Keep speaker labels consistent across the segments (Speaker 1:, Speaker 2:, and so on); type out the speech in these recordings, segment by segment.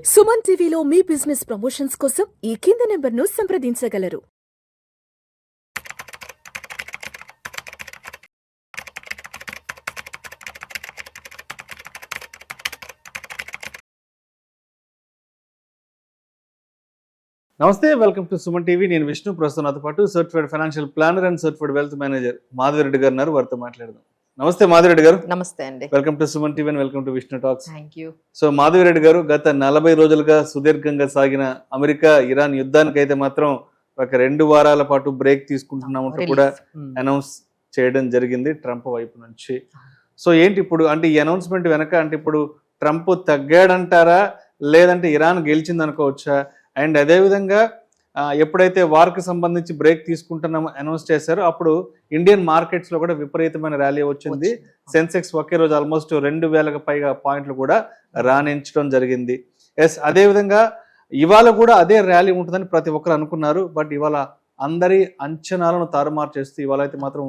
Speaker 1: సుమన్ టీవీలో మీ business promotions కోసం ఈ కింది నెంబర్ను సంప్రదించగలరు.
Speaker 2: నమస్తే, వెల్కమ్ టు సుమన్ టీవీ. నేను విష్ణు. ప్రస్తుతం నాతో పాటు certified financial planner and certified wealth manager Madhavi Reddy గారు ఉన్నారు. వారితో మాట్లాడదాం. నమస్తే మాధవిరెడ్డి గారు.
Speaker 3: నమస్తే అండి.
Speaker 2: Welcome to Suman TV and welcome to Vishnu talks.
Speaker 3: Thank you.
Speaker 2: So Madhavi Reddy గారు, గత 40 రోజులుగా సుదీర్ఘంగా సాగిన అమెరికా ఇరాన్ యుద్ధానికి అయితే మాత్రం ఒక 2 వారాల పాటు బ్రేక్ తీసుకుంటున్నామంటూ కూడా అనౌన్స్ చేయడం జరిగింది ట్రంప్ వైపు నుంచి. సో ఏంటి ఇప్పుడు అంటే ఈ అనౌన్స్మెంట్ వెనక అంటే ఇప్పుడు ట్రంప్ తగ్గాడంటారా, లేదంటే ఇరాన్ గెలిచింది అనుకోవచ్చా? అండ్ అదేవిధంగా ఎప్పుడైతే వార్కి సంబంధించి బ్రేక్ తీసుకుంటున్నామో అనౌన్స్ చేశారో అప్పుడు ఇండియన్ మార్కెట్స్ లో కూడా విపరీతమైన ర్యాలీ వచ్చింది. సెన్సెక్స్ ఒకే రోజు ఆల్మోస్ట్ 2000కు పైగా పాయింట్లు కూడా రాణించడం జరిగింది. ఎస్, అదేవిధంగా ఇవాళ కూడా అదే ర్యాలీ ఉంటుందని ప్రతి ఒక్కరు అనుకున్నారు. బట్ ఇవాళ అందరి అంచనాలను తారుమారు చేస్తూ ఇవాళ అయితే మాత్రం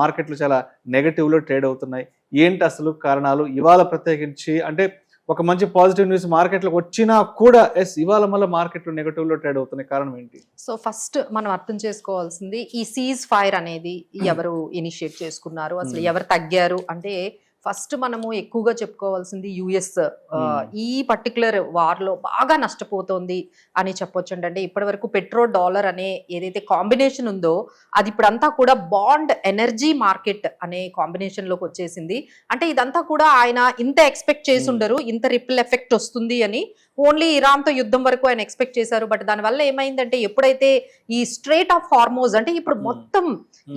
Speaker 2: మార్కెట్లు చాలా నెగటివ్లో ట్రేడ్ అవుతున్నాయి. ఏంటి అసలు కారణాలు? ఇవాళ ప్రత్యేకించి అంటే ఒక మంచి పాజిటివ్ న్యూస్ మార్కెట్లోకి వచ్చినా కూడా ఇవాళ మళ్ళీ మార్కెట్లు నెగటివ్లో ట్రేడ్ అవుతున్నాయి. కారణం ఏంటి?
Speaker 3: సో ఫస్ట్ మనం అర్థం చేసుకోవాల్సింది, ఈ సీజ్ ఫైర్ అనేది ఎవరు ఇనిషియేట్ చేసుకున్నారు, అసలు ఎవరు తగ్గారు అంటే ఫస్ట్ మనము ఎక్కువగా చెప్పుకోవాల్సింది యుఎస్ ఈ పర్టికులర్ వార్ లో బాగా నష్టపోతోంది అని చెప్పొచ్చండి. అంటే ఇప్పటి వరకు పెట్రోల్ డాలర్ అనే ఏదైతే కాంబినేషన్ ఉందో అది ఇప్పుడంతా కూడా బాండ్ ఎనర్జీ మార్కెట్ అనే కాంబినేషన్ లోకి వచ్చేసింది. అంటే ఇదంతా కూడా ఆయన ఇంత ఎక్స్పెక్ట్ చేసి ఉండరు, ఇంత రిపిల్ ఎఫెక్ట్ వస్తుంది అని. ఓన్లీ ఇరాన్ తో యుద్ధం వరకు ఆయన ఎక్స్పెక్ట్ చేశారు. బట్ దానివల్ల ఏమైందంటే ఎప్పుడైతే ఈ స్ట్రేట్ ఆఫ్ హార్మోజ్ అంటే ఇప్పుడు మొత్తం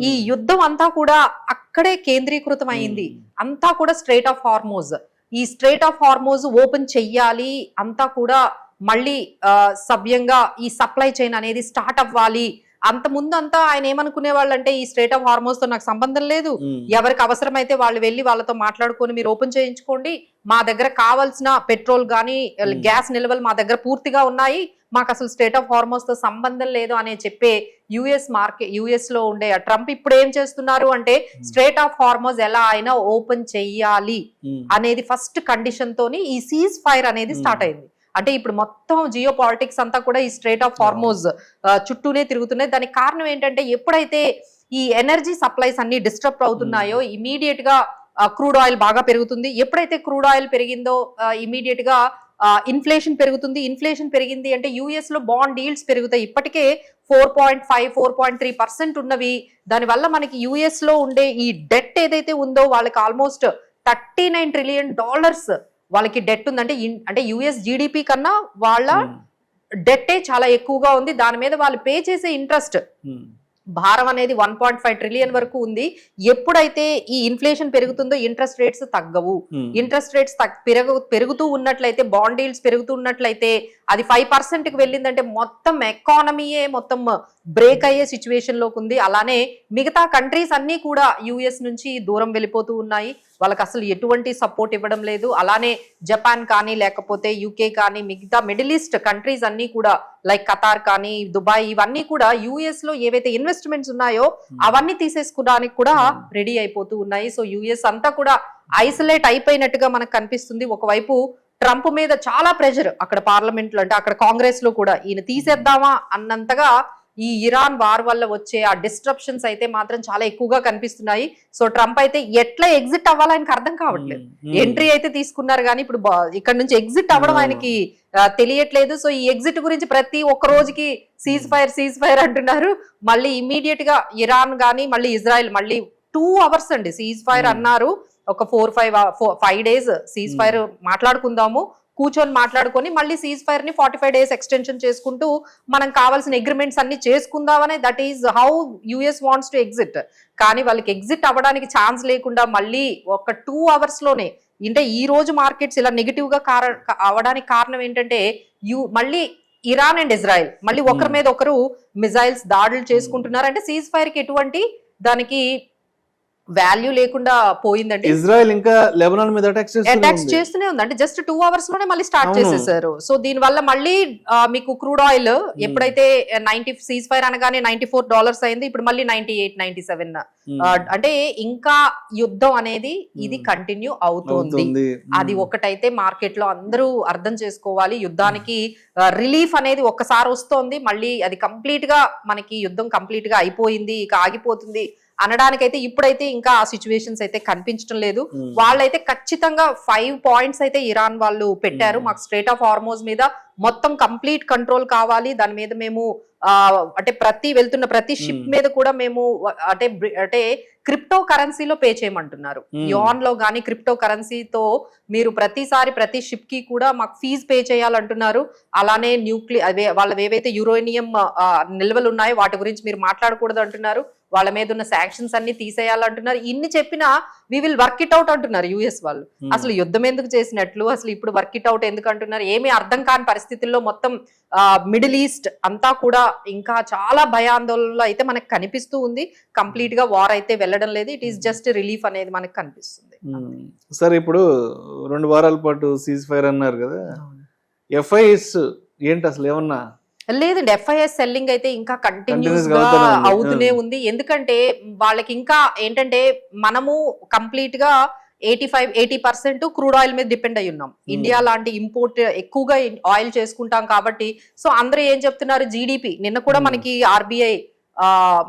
Speaker 3: ఈ యుద్ధం అంతా కూడా అక్కడే కేంద్రీకృతం అయింది. అంతా కూడా స్ట్రేట్ ఆఫ్ హార్మోజ్. ఈ స్ట్రేట్ ఆఫ్ హార్మోజ్ ఓపెన్ చెయ్యాలి, అంతా కూడా మళ్ళీ సవ్యంగా ఈ సప్లై చైన్ అనేది స్టార్ట్ అవ్వాలి. అంత ముందు అంతా ఆయన ఏమనుకునే వాళ్ళు అంటే ఈ స్ట్రేట్ ఆఫ్ హార్మోన్స్ తో నాకు సంబంధం లేదు, ఎవరికి అవసరమైతే వాళ్ళు వెళ్ళి వాళ్ళతో మాట్లాడుకొని మీరు ఓపెన్ చేయించుకోండి, మా దగ్గర కావాల్సిన పెట్రోల్ గానీ గ్యాస్ నిల్వలు మా దగ్గర పూర్తిగా ఉన్నాయి, మాకు అసలు స్టేట్ ఆఫ్ హార్మోన్స్ తో సంబంధం లేదు అనే చెప్పే యుఎస్ లో ఉండే ట్రంప్ ఇప్పుడు ఏం చేస్తున్నారు అంటే స్ట్రేట్ ఆఫ్ హార్మోన్స్ ఎలా అయినా ఓపెన్ చెయ్యాలి అనేది ఫస్ట్ కండిషన్ తోని ఈ సీజ్ ఫైర్ అనేది స్టార్ట్ అయింది. అంటే ఇప్పుడు మొత్తం జియో పాలిటిక్స్ అంతా కూడా ఈ స్ట్రేట్ ఆఫ్ హార్మోజ్ చుట్టూనే తిరుగుతున్నాయి. దానికి కారణం ఏంటంటే ఎప్పుడైతే ఈ ఎనర్జీ సప్లైస్ అన్ని డిస్టర్బ్ అవుతున్నాయో ఇమీడియట్ గా క్రూడ్ ఆయిల్ బాగా పెరుగుతుంది. ఎప్పుడైతే క్రూడ్ ఆయిల్ పెరిగిందో ఇమీడియట్ గా ఇన్ఫ్లేషన్ పెరుగుతుంది. ఇన్ఫ్లేషన్ పెరిగింది అంటే యుఎస్ లో బాండ్ ఈల్డ్స్ పెరుగుతాయి. ఇప్పటికే 4.5, 4.3% ఉన్నవి. దానివల్ల మనకి యుఎస్ లో ఉండే ఈ డెట్ ఏదైతే ఉందో వాళ్ళకి ఆల్మోస్ట్ $39 ట్రిలియన్ వాళ్ళకి డెట్ ఉందంటే అంటే యుఎస్ జీడిపి కన్నా వాళ్ళ డెట్టే చాలా ఎక్కువగా ఉంది. దాని మీద వాళ్ళు పే చేసే ఇంట్రెస్ట్ భారం అనేది 1.5 ట్రిలియన్ వరకు ఉంది. ఎప్పుడైతే ఈ ఇన్ఫ్లేషన్ పెరుగుతుందో ఇంట్రెస్ట్ రేట్స్ తగ్గవు. ఇంట్రెస్ట్ రేట్స్ పెరుగుతూ ఉన్నట్లయితే, బాండ్ ఈల్డ్స్ పెరుగుతూ ఉన్నట్లయితే అది 5%కి వెళ్ళిందంటే మొత్తం ఎకానమీయే మొత్తం బ్రేక్ అయ్యే సిచ్యువేషన్ లోకి ఉంది. అలానే మిగతా కంట్రీస్ అన్ని కూడా యుఎస్ నుంచి దూరం వెళ్ళిపోతూ ఉన్నాయి. వాళ్ళకి అసలు ఎటువంటి సపోర్ట్ ఇవ్వడం లేదు. అలానే జపాన్ కానీ లేకపోతే యూకే కానీ మిగతా మిడిల్ ఈస్ట్ కంట్రీస్ అన్ని కూడా లైక్ ఖతార్ కానీ దుబాయ్ ఇవన్నీ కూడా యుఎస్ లో ఏవైతే ఇన్వెస్ట్మెంట్స్ ఉన్నాయో అవన్నీ తీసేసుకోవడానికి కూడా రెడీ అయిపోతూ ఉన్నాయి. సో యుఎస్ అంతా కూడా ఐసోలేట్ అయిపోయినట్టుగా మనకు కనిపిస్తుంది. ఒకవైపు ట్రంప్ మీద చాలా ప్రెషర్ అక్కడ పార్లమెంట్ లో అంటే అక్కడ కాంగ్రెస్ లో కూడా ఈయన తీసేద్దామా అన్నంతగా ఈ ఇరాన్ వార్ వల్ల వచ్చే ఆ డిస్ట్రప్షన్స్ అయితే మాత్రం చాలా ఎక్కువగా కనిపిస్తున్నాయి. సో ట్రంప్ అయితే ఎట్లా ఎగ్జిట్ అవ్వాలో ఆయనకు అర్థం కావట్లేదు. ఎంట్రీ అయితే తీసుకున్నారు కానీ ఇప్పుడు ఇక్కడ నుంచి ఎగ్జిట్ అవ్వడం ఆయనకి తెలియట్లేదు. సో ఈ ఎగ్జిట్ గురించి ప్రతి ఒక్క రోజుకి సీజ్ ఫైర్ అంటున్నారు. మళ్ళీ ఇమీడియట్ గా ఇరాన్ గానీ మళ్ళీ ఇజ్రాయెల్ మళ్ళీ 2 hours అండి సీజ్ ఫైర్ అన్నారు. ఒక 4-5 days సీజ్ ఫైర్ మాట్లాడుకుందాము, కూర్చొని మాట్లాడుకొని మళ్ళీ సీజ్ ఫైర్ ని 45 days ఎక్స్టెన్షన్ చేసుకుంటూ మనం కావాల్సిన అగ్రిమెంట్స్ అన్ని చేసుకుందామనే that is how US wants to exit. కానీ వాళ్ళకి ఎగ్జిట్ అవ్వడానికి ఛాన్స్ లేకుండా మళ్ళీ ఒక 2 hours లోనే అంటే ఈ రోజు మార్కెట్స్ ఇలా నెగిటివ్ గా అవడానికి కారణం ఏంటంటే మళ్ళీ ఇరాన్ అండ్ ఇజ్రాయెల్ మళ్ళీ ఒకరి మీద ఒకరు మిజైల్స్ దాడులు చేసుకుంటున్నారు. అంటే సీజ్ ఫైర్ కి ఎటువంటి దానికి వాల్యూ లేకుండా పోయిందండి.
Speaker 2: ఇజ్రాయెల్ ఇంకా లెబనాన్ మీద అటాక్స్
Speaker 3: చేస్తూనే ఉంది. అంటే జస్ట్ 2 hours లోనే మళ్ళీ స్టార్ట్
Speaker 2: అవును.
Speaker 3: చేసేసారు. సో దీని వల్ల మళ్ళీ మీకు క్రూడ్ ఆయిల్ ఎప్పుడైతే 90 సీజ్ ఫైర్ అనగానే $94 అయింది, ఇప్పుడు మళ్ళీ 98, 97. అంటే ఇంకా యుద్ధం అనేది ఇది కంటిన్యూ అవుతుంది. అది ఒకటైతే మార్కెట్ లో అందరూ అర్థం చేసుకోవాలి. యుద్ధానికి రిలీఫ్ అనేది ఒక్కసారి వస్తోంది, మళ్ళీ అది కంప్లీట్ గా మనకి యుద్ధం కంప్లీట్ గా అయిపోయింది, ఇక ఆగిపోతుంది అనడానికైతే ఇప్పుడైతే ఇంకా ఆ సిచ్యువేషన్స్ అయితే కనిపించడం లేదు. వాళ్ళైతే ఖచ్చితంగా 5 points అయితే ఇరాన్ వాళ్ళు పెట్టారు. మాకు స్ట్రేట్ ఆఫ్ హార్మోజ్ మీద మొత్తం కంప్లీట్ కంట్రోల్ కావాలి, దాని మీద మేము అంటే వెళ్తున్న ప్రతి షిప్ మీద కూడా మేము అంటే క్రిప్టో కరెన్సీలో పే చేయమంటున్నారు. యాన్ లో గానీ క్రిప్టో కరెన్సీతో మీరు ప్రతిసారి ప్రతి షిప్ కి కూడా మాకు ఫీజు పే చేయాలంటున్నారు. అలానే వాళ్ళవి ఏవైతే యురేనియం నిల్వలు ఉన్నాయో వాటి గురించి మీరు మాట్లాడకూడదు అంటున్నారు. వాళ్ళ మీద ఉన్న శాంక్షన్స్ అన్ని తీసేయాలంటున్నారు. ఇన్ని చెప్పినా we will work it out అంటున్నారు యుఎస్ వాళ్ళు. అసలు యుద్ధం ఎందుకు చేసినట్లు, అసలు ఇప్పుడు వర్క్ ఇట్ అవుట్ ఎందుకు అంటున్నారు, ఏమీ అర్థం కాని పరిస్థితుల్లో మొత్తం మిడిల్ ఈస్ట్ అంతా కూడా ఇంకా చాలా భయాందోళనలో అయితే మనకు కనిపిస్తూ ఉంది. కంప్లీట్ గా వార్ అయితే వెళ్ళడం లేదు, ఇట్ ఈస్ జస్ట్ రిలీఫ్ అనేది మనకు కనిపిస్తుంది.
Speaker 2: సరే, ఇప్పుడు 2 వారాల పాటు సీజ్ ఫైర్ అన్నారు కదా, ఎఫ్ఐఎస్ ఏంటి అసలు ఏమన్నా?
Speaker 3: లేదండి, ఎఫ్ఐఎస్ సెల్లింగ్ అయితే ఇంకా కంటిన్యూస్ గా అవుతూనే ఉంది. ఎందుకంటే వాళ్ళకి ఇంకా ఏంటంటే మనము కంప్లీట్ గా 85-80% క్రూడ్ ఆయిల్ మీద డిపెండ్ అయి ఉన్నాం. ఇండియా లాంటి ఇంపోర్ట్ ఎక్కువగా ఆయిల్ చేసుకుంటాం కాబట్టి. సో అందరూ ఏం చెప్తున్నారు, జీడిపి నిన్న కూడా మనకి ఆర్బీఐ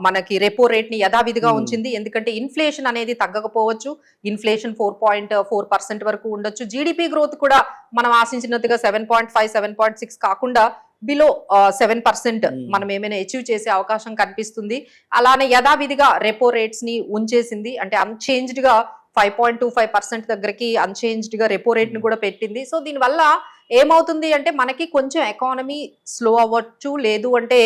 Speaker 3: మనకి రెపో రేట్ ని యథావిధిగా ఉంచింది. ఎందుకంటే ఇన్ఫ్లేషన్ అనేది తగ్గకపోవచ్చు, ఇన్ఫ్లేషన్ 4.4% వరకు ఉండొచ్చు. జీడిపి గ్రోత్ కూడా మనం ఆశించినట్టుగా 7.5, 7.6 కాకుండా బిలో 7% మనం ఏమైనా అచీవ్ చేసే అవకాశం కనిపిస్తుంది. అలానే యథావిధిగా రెపో రేట్స్ ని ఉంచేసింది, అంటే అన్చేంజ్డ్ గా 5.25% దగ్గరికి అన్చేంజ్డ్ గా రెపో రేట్ ని కూడా పెట్టింది. సో దీనివల్ల ఏమవుతుంది అంటే మనకి కొంచెం ఎకానమీ స్లో అవ్వచ్చు, లేదు అంటే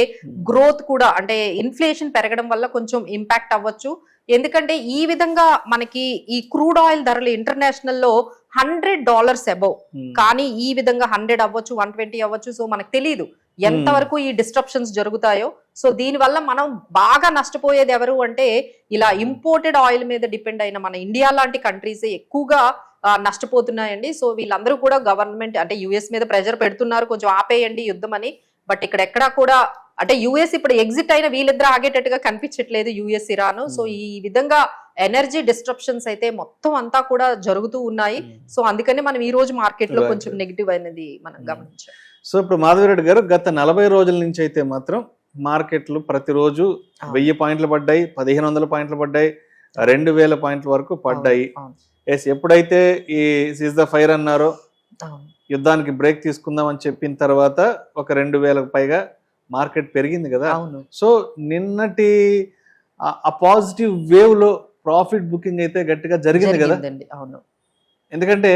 Speaker 3: గ్రోత్ కూడా అంటే ఇన్ఫ్లేషన్ పెరగడం వల్ల కొంచెం ఇంపాక్ట్ అవ్వచ్చు. ఎందుకంటే ఈ విధంగా మనకి ఈ క్రూడ్ ఆయిల్ ధరలు ఇంటర్నేషనల్ లో $100 అబౌవ్, కానీ ఈ విధంగా 100 అవ్వచ్చు, 120 అవ్వచ్చు. సో మనకు తెలియదు ఎంతవరకు ఈ డిస్ట్రప్షన్స్ జరుగుతాయో. సో దీని వల్ల మనం బాగా నష్టపోయేది ఎవరు అంటే ఇలా ఇంపోర్టెడ్ ఆయిల్ మీద డిపెండ్ అయిన మన ఇండియా లాంటి కంట్రీస్ ఎక్కువగా నష్టపోతున్నాయండి. సో వీళ్ళందరూ కూడా గవర్నమెంట్ అంటే యుఎస్ మీద ప్రెషర్ పెడుతున్నారు, కొంచెం ఆపేయండి యుద్ధం అని. బట్ ఇక్కడ ఎక్కడా కూడా అంటే యుఎస్ ఇప్పుడు ఎగ్జిట్ అయిన వీళ్ళిద్దరు ఆగేటట్టుగా కనిపించట్లేదు, యుఎస్ ఇరాన్. సో ఈ విధంగా ఎనర్జీ డిస్ట్రప్షన్స్ అయితే మొత్తం అంతా కూడా జరుగుతూ ఉన్నాయి. సో అందుకని మనం ఈ రోజు మార్కెట్ లో కొంచెం నెగిటివ్ అనేది మనం గమనించాం.
Speaker 2: సో ఇప్పుడు మాధవిరెడ్డి గారు, గత 40 రోజుల నుంచి అయితే మాత్రం మార్కెట్లు ప్రతిరోజు 1000 పాయింట్లు పడ్డాయి, 1500 పాయింట్లు పడ్డాయి, 2000 పాయింట్ల వరకు పడ్డాయి. ఎప్పుడైతే ఈ సీజ్ ద ఫైర్ అన్నారో, యుద్ధానికి బ్రేక్ తీసుకుందాం అని చెప్పిన తర్వాత ఒక 2000కు పైగా మార్కెట్ పెరిగింది కదా. సో నిన్నటి ఆ పాజిటివ్ వేవ్ లో ప్రాఫిట్ బుకింగ్ అయితే గట్టిగా జరిగింది కదా. ఎందుకంటే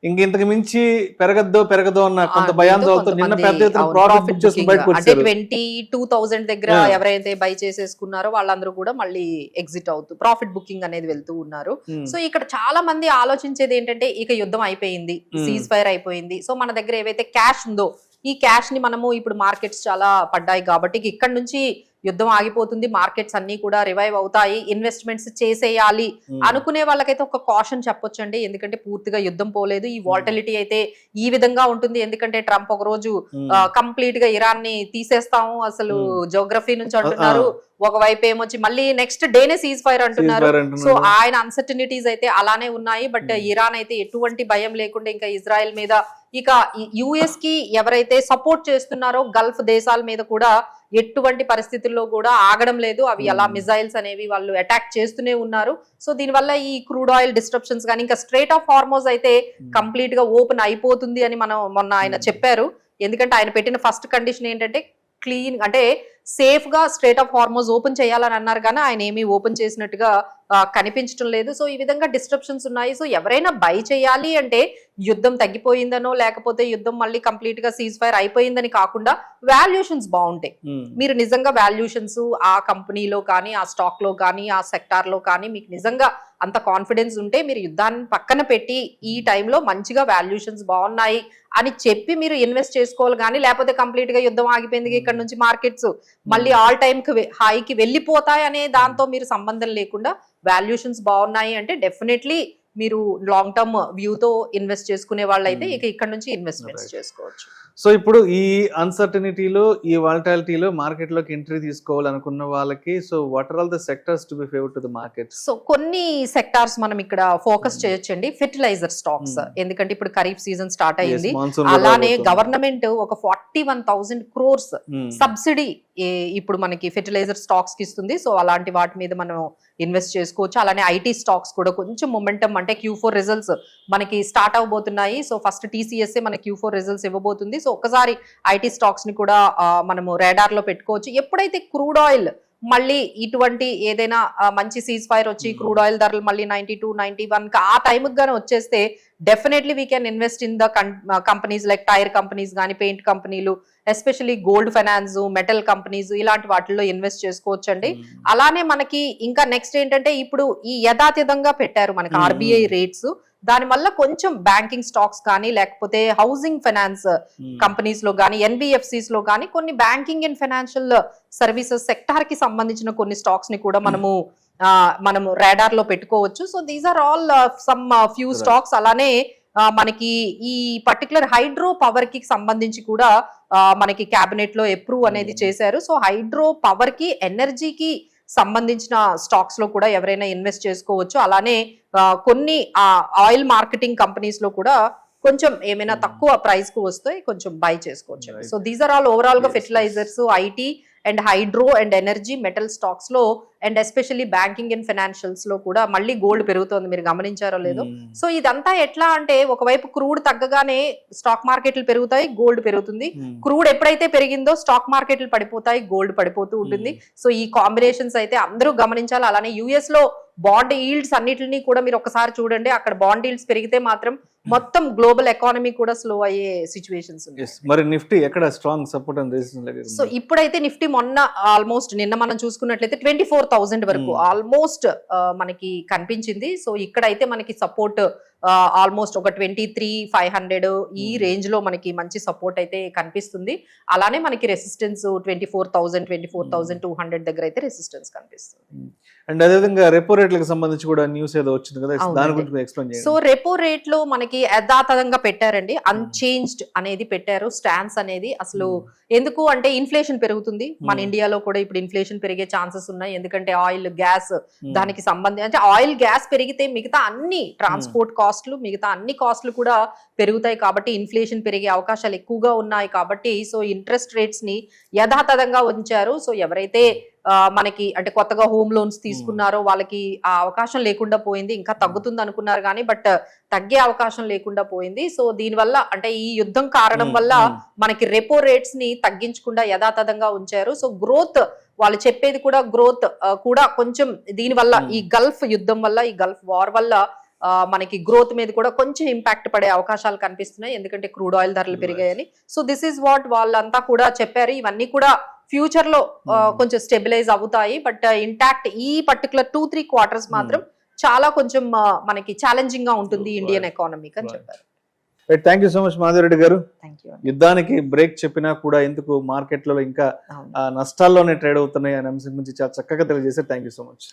Speaker 2: ఇంతకు మించి పెరగదో అన్న కొంత భయాందోళనతో నిన్న పెద్ద ఎత్తున ప్రాఫిట్ బుక్ చేసుకుని బయటకు వచ్చారు.
Speaker 3: 22,000 దగ్గర ఎవరైతే బై చేసేసుకున్నారో వాళ్ళందరూ కూడా మళ్ళీ ఎగ్జిట్ అవుతూ ప్రాఫిట్ బుకింగ్ అనేది వెళ్తూ ఉన్నారు. సో ఇక్కడ చాలా మంది ఆలోచించేది ఏంటంటే ఇక యుద్ధం అయిపోయింది, సీజ్ ఫైర్ అయిపోయింది, సో మన దగ్గర ఏవైతే క్యాష్ ఉందో ఈ క్యాష్ ని మనము ఇప్పుడు మార్కెట్స్ చాలా పడ్డాయి కాబట్టి ఇక్కడ నుంచి యుద్ధం ఆగిపోతుంది, మార్కెట్స్ అన్ని కూడా రివైవ్ అవుతాయి, ఇన్వెస్ట్మెంట్స్ చేసేయాలి అనుకునే వాళ్ళకైతే ఒక కాషన్ చెప్పొచ్చండి. ఎందుకంటే పూర్తిగా యుద్ధం పోలేదు, ఈ వాలటిలిటీ అయితే ఈ విధంగా ఉంటుంది. ఎందుకంటే ట్రంప్ ఒక రోజు కంప్లీట్ గా ఇరాన్ ని తీసేస్తాము అసలు జోగ్రఫీ నుంచి అంటున్నారు, ఒకవైపు ఏమొచ్చి మళ్ళీ నెక్స్ట్ డేనే సీజ్ ఫైర్ అంటున్నారు. సో ఆయన అన్సర్టనిటీస్ అయితే అలానే ఉన్నాయి. బట్ ఇరాన్ అయితే ఎటువంటి భయం లేకుండా ఇంకా ఇజ్రాయెల్ మీద, ఇక యుఎస్ కి ఎవరైతే సపోర్ట్ చేస్తున్నారో గల్ఫ్ దేశాల మీద కూడా ఎటువంటి పరిస్థితుల్లో కూడా ఆగడం లేదు. అవి అలా మిజైల్స్ అనేవి వాళ్ళు అటాక్ చేస్తూనే ఉన్నారు. సో దీనివల్ల ఈ క్రూడ్ ఆయిల్ డిస్ట్రప్షన్స్ కానీ ఇంకా స్ట్రేట్ ఆఫ్ హార్మోజ్ అయితే కంప్లీట్ గా ఓపెన్ అయిపోతుంది అని మనం మొన్న ఆయన చెప్పారు. ఎందుకంటే ఆయన పెట్టిన ఫస్ట్ కండిషన్ ఏంటంటే క్లీన్ అంటే సేఫ్ గా స్ట్రేట్ ఆఫ్ హార్మోజ్ ఓపెన్ చేయాలని అన్నారు, కానీ ఆయన ఏమీ ఓపెన్ చేసినట్టుగా కనిపించడం లేదు. సో ఈ విధంగా డిస్ట్రప్షన్స్ ఉన్నాయి. సో ఎవరైనా బై చేయాలి అంటే యుద్ధం తగ్గిపోయిందనో లేకపోతే యుద్ధం మళ్ళీ కంప్లీట్ గా సీజ్ ఫైర్ అయిపోయిందని కాకుండా వాల్యుయేషన్స్ బాగుంటాయి. మీరు నిజంగా వాల్యుయేషన్స్ ఆ కంపెనీలో కానీ ఆ స్టాక్ లో కానీ ఆ సెక్టార్ లో కానీ మీకు నిజంగా అంత కాన్ఫిడెన్స్ ఉంటే మీరు యుద్ధాన్ని పక్కన పెట్టి ఈ టైంలో మంచిగా వాల్యుయేషన్స్ బాగున్నాయి అని చెప్పి మీరు ఇన్వెస్ట్ చేసుకోవాలి. కానీ లేకపోతే కంప్లీట్ గా యుద్ధం ఆగిపోయింది ఇక్కడ నుంచి మార్కెట్స్ మళ్ళీ ఆల్ టైమ్ హైకి వెళ్ళిపోతాయి అనే దాంతో మీరు సంబంధం లేకుండా వాల్యుయేషన్స్ బాగున్నాయి అంటే డెఫినెట్లీ మీరు లాంగ్ టర్మ్ వ్యూతో ఇన్వెస్ట్ చేసుకునే వాళ్ళైతే ఇక ఇక్కడ నుంచి ఇన్వెస్ట్మెంట్స్ చేసుకోవచ్చు.
Speaker 2: సో ఇప్పుడు ఈ అన్సర్టనిటీలో ఈ వాలటాలిటీలో మార్కెట్ లోకి ఎంట్రీ తీసుకోవాలనుకున్న వాళ్ళకి so what are all the sectors to be favour to the market?
Speaker 3: So కొన్ని సెక్టార్స్ మనం ఇక్కడ ఫోకస్ చేయొచ్చండి. ఫెర్టిలైజర్ స్టాక్స్, ఎందుకంటే ఇప్పుడు ఖరీఫ్ సీజన్ స్టార్ట్ అయ్యింది. అలానే గవర్నమెంట్ ఒక 41,000 crores సబ్సిడీ ఇప్పుడు మనకి ఫెర్టిలైజర్ స్టాక్స్ కి ఇస్తుంది. సో అలాంటి వాటి మీద మనం ఇన్వెస్ట్ చేసుకోవచ్చు. అలానే ఐటీ స్టాక్స్ కూడా కొంచెం మొమెంటం, అంటే Q4 రిజల్ట్స్ మనకి స్టార్ట్ అవబోతున్నాయి. సో ఫస్ట్ TCSA మన Q4 రిజల్ట్స్ ఇవ్వబోతుంది. సో ఒక్కసారి ఐటీ స్టాక్స్ ని కూడా మనము రాడార్ లో పెట్టుకోవచ్చు. ఎప్పుడైతే క్రూడ్ ఆయిల్ మళ్ళీ ఇటువంటి ఏదైనా మంచి సీజ్ ఫైర్ వచ్చి క్రూడ్ ఆయిల్ ధరలు మళ్ళీ 92, 91 ఆ టైంకి గానీ వచ్చేస్తే definitely we can invest in the companies like tyre companies కానీ, పెయింట్ కంపెనీలు, especially gold finance, metal companies, ఇలాంటి వాటిల్లో ఇన్వెస్ట్ చేసుకోవచ్చు అండి. అలానే మనకి ఇంకా నెక్స్ట్ ఏంటంటే ఇప్పుడు ఈ యథాతథంగా పెట్టారు మనకి RBI రేట్స్. దానివల్ల కొంచెం బ్యాంకింగ్ స్టాక్స్ కానీ, లేకపోతే హౌసింగ్ ఫైనాన్స్ కంపెనీస్ లో కానీ, NBFCs లో కానీ కొన్ని banking and financial services sector కి సంబంధించిన కొన్ని స్టాక్స్ ని కూడా మనము రాడార్ లో పెట్టుకోవచ్చు. So these are all some few stocks. అలానే మనకి ఈ పర్టికులర్ హైడ్రో పవర్ కి సంబంధించి కూడా మనకి క్యాబినెట్ లో అప్రూవ్ అనేది చేశారు. సో హైడ్రో పవర్ కి, ఎనర్జీకి సంబంధించిన స్టాక్స్ లో కూడా ఎవరైనా ఇన్వెస్ట్ చేసుకోవచ్చు. అలానే కొన్ని ఆయిల్ మార్కెటింగ్ కంపెనీస్ లో కూడా కొంచెం ఏమైనా తక్కువ ప్రైస్ కు వస్తే కొంచెం బై చేసుకోవచ్చు. So these are all overall గా fertilisers, IT and hydro and energy, metal stocks లో and especially banking and financials లో కూడా మళ్ళీ గోల్డ్ పెరుగుతోంది, మీరు గమనించారో లేదో. సో ఇదంతా ఎట్లా అంటే ఒకవైపు క్రూడ్ తగ్గగానే స్టాక్ మార్కెట్లు పెరుగుతాయి, గోల్డ్ పెరుగుతుంది. క్రూడ్ ఎప్పుడైతే పెరిగిందో స్టాక్ మార్కెట్లు పడిపోతాయి, గోల్డ్ పడిపోతూ ఉంటుంది. సో ఈ కాంబినేషన్స్ అయితే అందరూ గమనించాలి. అలానే US లో బాండ్ ఈల్డ్స్ అన్నిటిని కూడా మీరు ఒకసారి చూడండి. అక్కడ బాండ్ ఈల్డ్స్ పెరిగితే మాత్రం మొత్తం గ్లోబల్ ఎకానమీ కూడా స్లో అయ్యే సిచ్యువేషన్స్ ఉన్నాయి.
Speaker 2: మరి నిఫ్టీ ఎక్కడ strong support and resistance?
Speaker 3: So ఇప్పుడైతే నిఫ్టీ మొన్న ఆల్మోస్ట్ నిన్న మనం చూసుకున్నట్లయితే 24,000 వరకు ఆల్మోస్ట్ మనకి కనిపించింది. సో ఇక్కడైతే మనకి సపోర్ట్ ఆల్మోస్ట్ ఒక 23,500 ఈ రేంజ్ లో మనకి మంచి సపోర్ట్ అయితే కనిపిస్తుంది. అలానే మనకి రెసిస్టెన్స్ 24,000, 24,200 దగ్గర అయితే రెసిస్టెన్స్ కనిపిస్తుంది.
Speaker 2: అండ్ అదేవిధంగా రెపో రేట్లకు సంబంధించి కూడా న్యూస్ ఏదో వచ్చింది కదా, దాని గురించి ఎక్స్ప్లెయిన్ చేయండి.
Speaker 3: సో రెపో రేట్ లో మనకి యథాతథంగా పెట్టారండి, అన్చేంజ్డ్ అనేది పెట్టారు స్టాన్స్ అనేది. అసలు ఎందుకు అంటే ఇన్ఫ్లేషన్ పెరుగుతుంది మన ఇండియాలో కూడా, ఇప్పుడు ఇన్ఫ్లేషన్ పెరిగే ఛాన్సెస్ ఉన్నాయి. ఎందుకంటే ఆయిల్, గ్యాస్ దానికి సంబంధించి, అంటే ఆయిల్, గ్యాస్ పెరిగితే మిగతా అన్ని ట్రాన్స్పోర్ట్ కాస్ట్లు, మిగతా అన్ని కాస్ట్లు కూడా పెరుగుతాయి. కాబట్టి ఇన్ఫ్లేషన్ పెరిగే అవకాశాలు ఎక్కువగా ఉన్నాయి. కాబట్టి సో ఇంట్రెస్ట్ రేట్స్ ని యథాతథంగా ఉంచారు. సో ఎవరైతే మనకి అంటే కొత్తగా హోమ్ లోన్స్ తీసుకున్నారో వాళ్ళకి ఆ అవకాశం లేకుండా పోయింది. ఇంకా తగ్గుతుంది అనుకున్నారు కానీ బట్ తగ్గే అవకాశం లేకుండా పోయింది. సో దీనివల్ల అంటే ఈ యుద్ధం కారణం వల్ల మనకి రెపో రేట్స్ ని తగ్గించకుండా యథాతథంగా ఉంచారు. సో గ్రోత్ వాళ్ళు చెప్పేది కూడా గ్రోత్ కూడా కొంచెం దీనివల్ల ఈ గల్ఫ్ యుద్ధం వల్ల, ఈ గల్ఫ్ వార్ వల్ల మనకి గ్రోత్ మీద కూడా కొంచెం ఇంపాక్ట్ పడే అవకాశాలు కనిపిస్తున్నాయి. ఎందుకంటే క్రూడ్ ఆయిల్ ధరలు పెరిగాయని. సో దిస్ ఈజ్ వాట్ వాళ్ళంతా కూడా చెప్పారు. ఇవన్నీ కూడా ఫ్యూచర్ లో కొంచెం స్టెబిలైజ్ అవుతాయి. బట్ ఇంటాక్ట్ ఈ పర్టికులర్ 2-3 క్వార్టర్స్ మాత్రం చాలా కొంచెం మనకి ఛాలెంజింగ్ గా ఉంటుంది ఇండియన్ ఎకానమీకి అని చెప్పారు.
Speaker 2: Thank you so much Madhavareddy గారు.
Speaker 3: Thank you.
Speaker 2: యుద్ధానికి బ్రేక్ చెప్పినా కూడా ఎందుకు మార్కెట్లలో ఇంకా నష్టాల్లోనే ట్రేడ్ అవుతున్నాయి అనే అంశం గురించి చాలా చక్కగా తెలియజేశారు. Thank you so much.